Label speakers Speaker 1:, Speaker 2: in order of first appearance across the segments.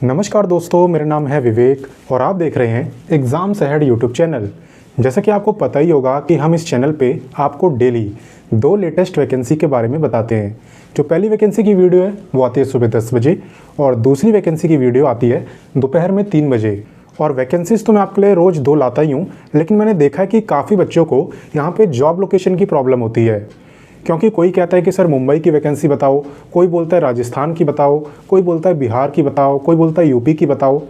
Speaker 1: नमस्कार दोस्तों, मेरा नाम है विवेक और आप देख रहे हैं एग्ज़ाम्स अहेड यूट्यूब चैनल। जैसा कि आपको पता ही होगा कि हम इस चैनल पे आपको डेली 2 लेटेस्ट वैकेंसी के बारे में बताते हैं। जो पहली वैकेंसी की वीडियो है वो आती है सुबह 10 बजे और दूसरी वैकेंसी की वीडियो आती है दोपहर में 3 बजे। और वैकेंसीज़ तो मैं आपके लिए रोज़ 2 लाता ही हूँ, लेकिन मैंने देखा है कि काफ़ी बच्चों को यहाँ पर जॉब लोकेशन की प्रॉब्लम होती है। क्योंकि कोई कहता है कि सर मुंबई की वैकेंसी बताओ, कोई बोलता है राजस्थान की बताओ, कोई बोलता है बिहार की बताओ, कोई बोलता है यूपी की बताओ।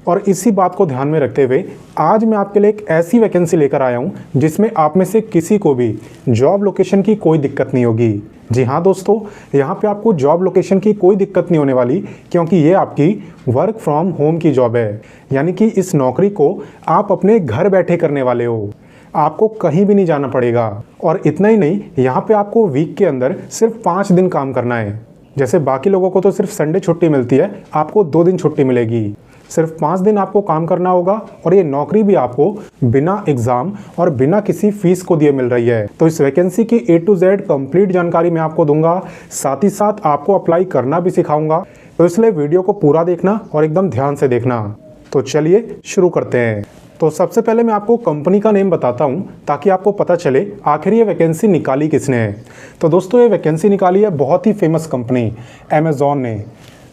Speaker 1: और इसी बात को ध्यान में रखते हुए आज मैं आपके लिए एक ऐसी वैकेंसी लेकर आया हूं जिसमें आप में से किसी को भी जॉब लोकेशन की कोई दिक्कत नहीं होगी। जी हाँ दोस्तों, यहाँ पे आपको जॉब लोकेशन की कोई दिक्कत नहीं होने वाली, क्योंकि ये आपकी वर्क फ्रॉम होम की जॉब है। यानी कि इस नौकरी को आप अपने घर बैठे करने वाले हो, आपको कहीं भी नहीं जाना पड़ेगा। और इतना ही नहीं, यहाँ पे आपको वीक के अंदर सिर्फ 5 दिन काम करना है। जैसे बाकी लोगों को तो सिर्फ संडे छुट्टी मिलती है, आपको 2 दिन छुट्टी मिलेगी। सिर्फ 5 दिन आपको काम करना होगा और ये नौकरी भी आपको बिना एग्ज़ाम और बिना किसी फीस को दिए मिल रही है। तो इस वैकेंसी की A to Z कंप्लीट जानकारी मैं आपको दूंगा, साथ ही साथ आपको अप्लाई करना भी सिखाऊंगा। तो इसलिए वीडियो को पूरा देखना और एकदम ध्यान से देखना। तो चलिए शुरू करते हैं। तो सबसे पहले मैं आपको कंपनी का नेम बताता हूं ताकि आपको पता चले आखिर ये वैकेंसी निकाली किसने है। तो दोस्तों, ये वैकेंसी निकाली है बहुत ही फेमस कंपनी अमेज़ॉन ने।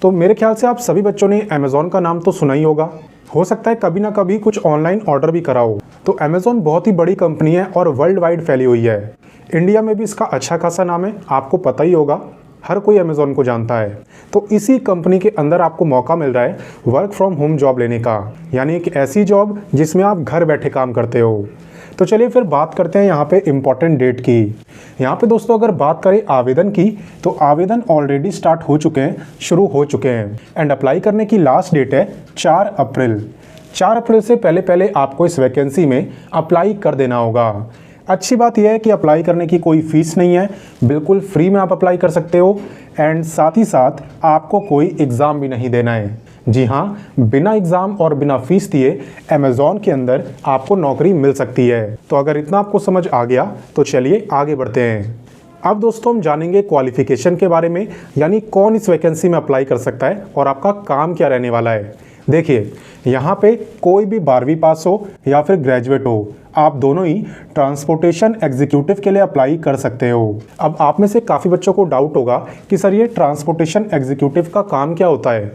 Speaker 1: तो मेरे ख्याल से आप सभी बच्चों ने अमेज़ॉन का नाम तो सुना ही होगा। हो सकता है कभी ना कभी कुछ ऑनलाइन ऑर्डर भी करा हो। तो अमेज़ॉन बहुत ही बड़ी कंपनी है और वर्ल्ड वाइड फैली हुई है। इंडिया में भी इसका अच्छा खासा नाम है, आपको पता ही होगा, हर कोई अमेज़ॉन को जानता है। तो इसी कंपनी के अंदर आपको मौका मिल रहा है वर्क फ्रॉम होम जॉब लेने का, यानी एक ऐसी जॉब जिसमें आप घर बैठे काम करते हो। तो चलिए फिर बात करते हैं यहाँ पे इम्पॉर्टेंट डेट की। यहाँ पे दोस्तों अगर बात करें आवेदन की, तो आवेदन ऑलरेडी स्टार्ट हो चुके हैं, शुरू हो चुके हैं। एंड अप्लाई करने की लास्ट डेट है 4 अप्रैल। 4 अप्रैल से पहले पहले आपको इस वैकेंसी में अप्लाई कर देना होगा। अच्छी बात यह है कि अप्लाई करने की कोई फीस नहीं है, बिल्कुल फ्री में आप अप्लाई कर सकते हो। एंड साथ ही साथ आपको कोई एग्ज़ाम भी नहीं देना है। जी हाँ, बिना एग्ज़ाम और बिना फीस दिए अमेज़ॉन के अंदर आपको नौकरी मिल सकती है। तो अगर इतना आपको समझ आ गया तो चलिए आगे बढ़ते हैं। अब दोस्तों हम जानेंगे क्वालिफ़िकेशन के बारे में, यानी कौन इस वैकेंसी में अप्लाई कर सकता है और आपका काम क्या रहने वाला है। देखिए, यहाँ पे कोई भी 12वीं पास हो या फिर ग्रेजुएट हो, आप दोनों ही ट्रांसपोर्टेशन एग्जीक्यूटिव के लिए अप्लाई कर सकते हो। अब आप में से काफ़ी बच्चों को डाउट होगा कि सर ये ट्रांसपोर्टेशन एग्जीक्यूटिव का काम क्या होता है,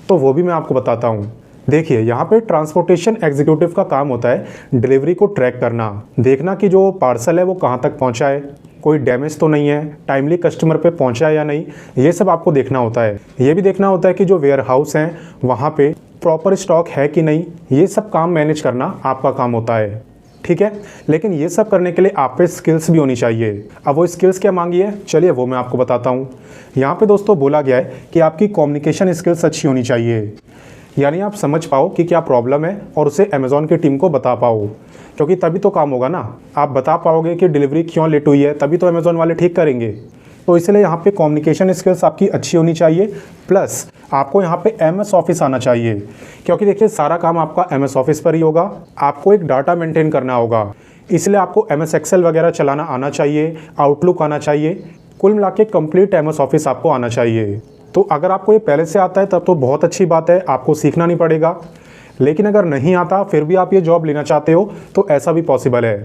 Speaker 1: तो वो भी मैं आपको बताता हूँ। देखिए, यहाँ पे ट्रांसपोर्टेशन एग्जीक्यूटिव का काम होता है डिलीवरी को ट्रैक करना, देखना कि जो पार्सल है वो कहाँ तक पहुँचा है, कोई डैमेज तो नहीं है, टाइमली कस्टमर पे पहुँचा है या नहीं, ये सब आपको देखना होता है। ये भी देखना होता है कि जो वेयर हाउस हैं वहाँ पे प्रॉपर स्टॉक है कि नहीं, ये सब काम मैनेज करना आपका काम होता है, ठीक है। लेकिन ये सब करने के लिए आप पे स्किल्स भी होनी चाहिए। अब वो स्किल्स क्या मांगी है, चलिए वो मैं आपको बताता हूँ। यहाँ पे दोस्तों बोला गया है कि आपकी कम्युनिकेशन स्किल्स अच्छी होनी चाहिए, यानी आप समझ पाओ कि क्या प्रॉब्लम है और उसे अमेज़ॉन की टीम को बता पाओ, क्योंकि तभी तो काम होगा ना। आप बता पाओगे कि डिलीवरी क्यों लेट हुई है, तभी तो अमेज़ॉन वाले ठीक करेंगे। तो इसलिए यहाँ पे कम्युनिकेशन स्किल्स आपकी अच्छी होनी चाहिए, प्लस आपको यहाँ पे MS ऑफिस आना चाहिए, क्योंकि देखिए सारा काम आपका MS ऑफिस पर ही होगा। आपको एक डाटा मेंटेन करना होगा, इसलिए आपको MS एक्सेल वगैरह चलाना आना चाहिए, आउटलुक आना चाहिए, कुल मिला के कंप्लीट MS ऑफिस आपको आना चाहिए। तो अगर आपको ये पहले से आता है तब तो बहुत अच्छी बात है, आपको सीखना नहीं पड़ेगा। लेकिन अगर नहीं आता फिर भी आप ये जॉब लेना चाहते हो तो ऐसा भी पॉसिबल है,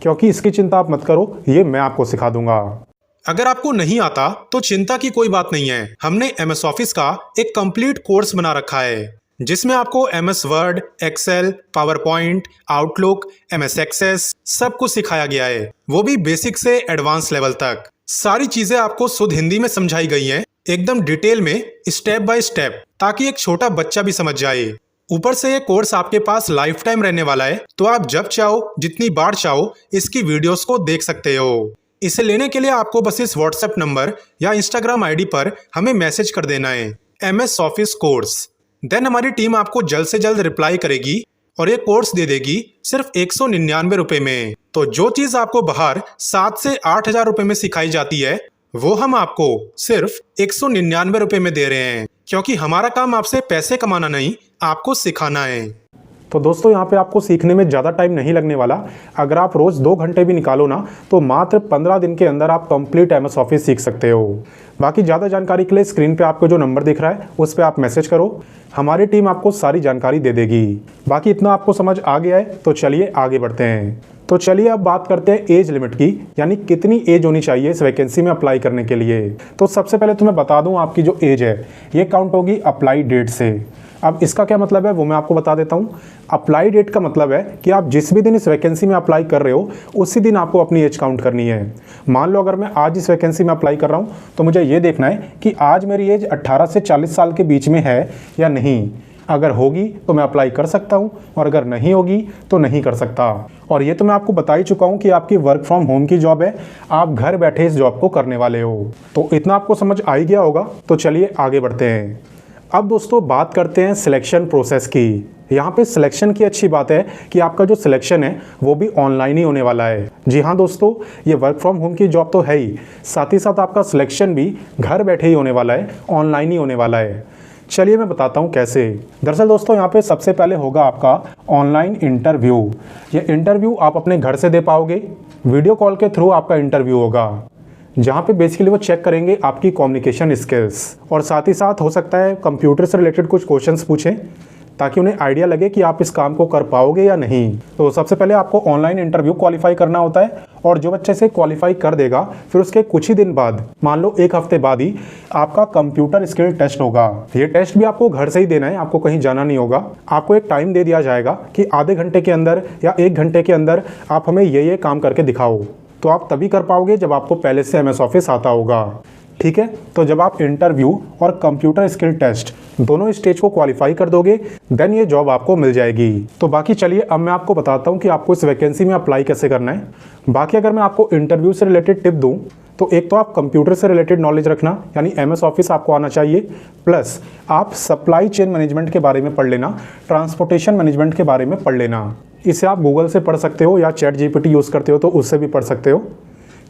Speaker 1: क्योंकि इसकी चिंता आप मत करो, ये मैं आपको सिखा दूंगा।
Speaker 2: अगर आपको नहीं आता तो चिंता की कोई बात नहीं है। हमने MS ऑफिस का एक कंप्लीट कोर्स बना रखा है जिसमें आपको MS Word, Excel, PowerPoint, Outlook, MS Access सब कुछ सिखाया गया है, वो भी बेसिक से एडवांस लेवल तक। सारी चीजें आपको शुद्ध हिंदी में समझाई गई हैं, एकदम डिटेल में, स्टेप बाय स्टेप, ताकि एक छोटा बच्चा भी समझ जाए। ऊपर से ये कोर्स आपके पास लाइफ टाइम रहने वाला है, तो आप जब चाहो जितनी बार चाहो इसकी वीडियोस को देख सकते हो। इसे लेने के लिए आपको बस इस WhatsApp नंबर या Instagram ID पर हमें मैसेज कर देना है MS ऑफिस कोर्स। देन हमारी टीम आपको जल्द से जल्द रिप्लाई करेगी और ये कोर्स दे देगी सिर्फ 199 रुपए में। तो जो चीज आपको बाहर 7 से 8 हजार रुपए में सिखाई जाती है वो हम आपको सिर्फ 199 रुपए में दे रहे हैं, क्योंकि हमारा काम आपसे पैसे कमाना नहीं, आपको सिखाना है।
Speaker 1: तो दोस्तों यहाँ पे आपको सीखने में ज़्यादा टाइम नहीं लगने वाला। अगर आप रोज़ 2 घंटे भी निकालो ना तो मात्र 15 दिन के अंदर आप कंप्लीट MS ऑफिस सीख सकते हो। बाकी ज़्यादा जानकारी के लिए स्क्रीन पे आपको जो नंबर दिख रहा है उस पर आप मैसेज करो, हमारी टीम आपको सारी जानकारी दे देगी। बाकी इतना आपको समझ आ गया है तो चलिए आगे बढ़ते हैं। तो चलिए अब बात करते हैं एज लिमिट की, यानी कितनी एज होनी चाहिए इस वैकेंसी में अप्लाई करने के लिए। तो सबसे पहले तो मैं बता दूं आपकी जो एज है ये काउंट होगी अप्लाई डेट से। अब इसका क्या मतलब है वो मैं आपको बता देता हूँ। अप्लाई डेट का मतलब है कि आप जिस भी दिन इस वैकेंसी में अप्लाई कर रहे हो उसी दिन आपको अपनी एज काउंट करनी है। मान लो अगर मैं आज इस वैकेंसी में अप्लाई कर रहा हूँ तो मुझे ये देखना है कि आज मेरी एज 18 से 40 साल के बीच में है या नहीं। अगर होगी तो मैं अप्लाई कर सकता हूं और अगर नहीं होगी तो नहीं कर सकता। और ये तो मैं आपको बता ही चुका हूं कि आपकी वर्क फ्रॉम होम की जॉब है, आप घर बैठे इस जॉब को करने वाले हो। तो इतना आपको समझ आ ही गया होगा। तो चलिए आगे बढ़ते हैं। अब दोस्तों बात करते हैं सिलेक्शन प्रोसेस की। यहाँ पे सिलेक्शन की अच्छी बात है कि आपका जो सिलेक्शन है वो भी ऑनलाइन ही होने वाला है। जी हाँ दोस्तों, ये वर्क फ्रॉम होम की जॉब तो है ही, साथ ही साथ आपका सिलेक्शन भी घर बैठे ही होने वाला है, ऑनलाइन ही होने वाला है। चलिए मैं बताता हूँ कैसे। दरअसल दोस्तों यहाँ पे सबसे पहले होगा आपका ऑनलाइन इंटरव्यू। ये इंटरव्यू आप अपने घर से दे पाओगे, वीडियो कॉल के थ्रू आपका इंटरव्यू होगा, जहाँ पे बेसिकली वो चेक करेंगे आपकी कम्युनिकेशन स्किल्स और साथ ही साथ हो सकता है कंप्यूटर से रिलेटेड कुछ क्वेश्चंस पूछें ताकि उन्हें आइडिया लगे कि आप इस काम को कर पाओगे या नहीं। तो सबसे पहले आपको ऑनलाइन इंटरव्यू क्वालिफाई करना होता है और जो बच्चे से क्वालिफाई कर देगा फिर उसके कुछ ही दिन बाद, मान लो 1 हफ्ते बाद ही आपका कंप्यूटर स्किल टेस्ट होगा। ये टेस्ट भी आपको घर से ही देना है, आपको कहीं जाना नहीं होगा। आपको एक टाइम दे दिया जाएगा कि आधे घंटे के अंदर या 1 घंटे के अंदर आप हमें ये काम करके दिखाओ। तो आप तभी कर पाओगे जब आपको पहले से MS ऑफिस आता होगा। ठीक है, तो जब आप इंटरव्यू और कंप्यूटर स्किल टेस्ट दोनों स्टेज को क्वालिफाई कर दोगे देन ये जॉब आपको मिल जाएगी। तो बाकी चलिए अब मैं आपको बताता हूँ कि आपको इस वैकेंसी में अप्लाई कैसे करना है। बाकी अगर मैं आपको इंटरव्यू से रिलेटेड टिप दूँ तो एक तो आप कंप्यूटर से रिलेटेड नॉलेज रखना, यानी MS ऑफिस आपको आना चाहिए, प्लस आप सप्लाई चेन मैनेजमेंट के बारे में पढ़ लेना, ट्रांसपोर्टेशन मैनेजमेंट के बारे में पढ़ लेना। इसे आप गूगल से पढ़ सकते हो या ChatGPT यूज़ करते हो तो उससे भी पढ़ सकते हो,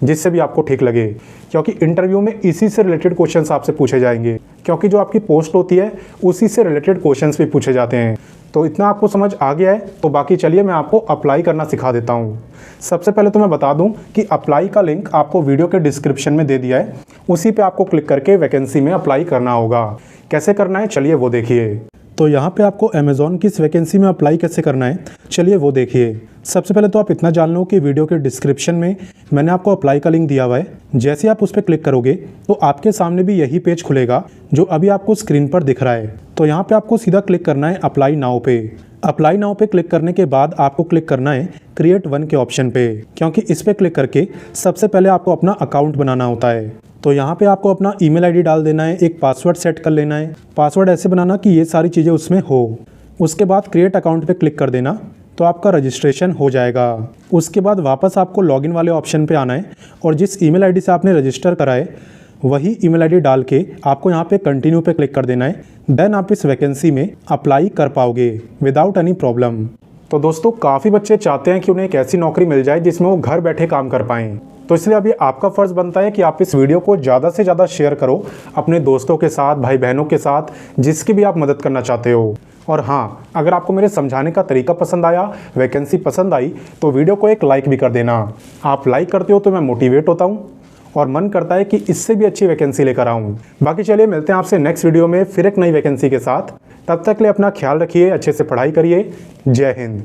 Speaker 1: जिससे भी आपको ठीक लगे, क्योंकि इंटरव्यू में इसी से रिलेटेड क्वेश्चंस आपसे पूछे जाएंगे, क्योंकि जो आपकी पोस्ट होती है उसी से रिलेटेड क्वेश्चंस भी पूछे जाते हैं। तो इतना आपको समझ आ गया है। तो बाकी चलिए मैं आपको अप्लाई करना सिखा देता हूँ। सबसे पहले तो मैं बता दूँ कि अप्लाई का लिंक आपको वीडियो के डिस्क्रिप्शन में दे दिया है, उसी पे आपको क्लिक करके वैकेंसी में अप्लाई करना होगा। कैसे करना है चलिए वो देखिए। तो यहाँ पे आपको अमेज़ॉन की इस वैकेंसी में अप्लाई कैसे करना है चलिए वो देखिए। सबसे पहले तो आप इतना जान लो कि वीडियो के डिस्क्रिप्शन में मैंने आपको अप्लाई का लिंक दिया हुआ है। जैसे आप उस पर क्लिक करोगे तो आपके सामने भी यही पेज खुलेगा जो अभी आपको स्क्रीन पर दिख रहा है। तो यहाँ पे आपको सीधा क्लिक करना है अप्लाई नाउ पे। अप्लाई नाउ पे क्लिक करने के बाद आपको क्लिक करना है क्रिएट वन के ऑप्शन पे, क्योंकि इस पर क्लिक करके सबसे पहले आपको अपना अकाउंट बनाना होता है। तो यहाँ पे आपको अपना ईमेल आईडी डाल देना है, एक पासवर्ड सेट कर लेना है। पासवर्ड ऐसे बनाना कि ये सारी चीज़ें उसमें हो। उसके बाद क्रिएट अकाउंट पे क्लिक कर देना तो आपका रजिस्ट्रेशन हो जाएगा। उसके बाद वापस आपको लॉगिन वाले ऑप्शन पे आना है और जिस ईमेल आईडी से आपने रजिस्टर करा है वही ईमेल आईडी डाल के आपको यहाँ पे कंटिन्यू पे क्लिक कर देना है। देन आप इस वैकेंसी में अप्लाई कर पाओगे विदाउट एनी प्रॉब्लम। तो दोस्तों काफ़ी बच्चे चाहते हैं कि उन्हें एक ऐसी नौकरी मिल जाए जिसमें वो घर बैठे काम कर पाएँ। तो इसलिए अभी आपका फ़र्ज़ बनता है कि आप इस वीडियो को ज़्यादा से ज़्यादा शेयर करो अपने दोस्तों के साथ, भाई बहनों के साथ, जिसकी भी आप मदद करना चाहते हो। और हाँ, अगर आपको मेरे समझाने का तरीका पसंद आया, वैकेंसी पसंद आई तो वीडियो को एक लाइक भी कर देना। आप लाइक करते हो तो मैं मोटिवेट होता हूँ और मन करता है कि इससे भी अच्छी वैकेंसी लेकर आऊँ। बाकी चलिए मिलते हैं आपसे नेक्स्ट वीडियो में फिर एक नई वैकेंसी के साथ। तब तक के लिए अपना ख्याल रखिए, अच्छे से पढ़ाई करिए। जय हिंद।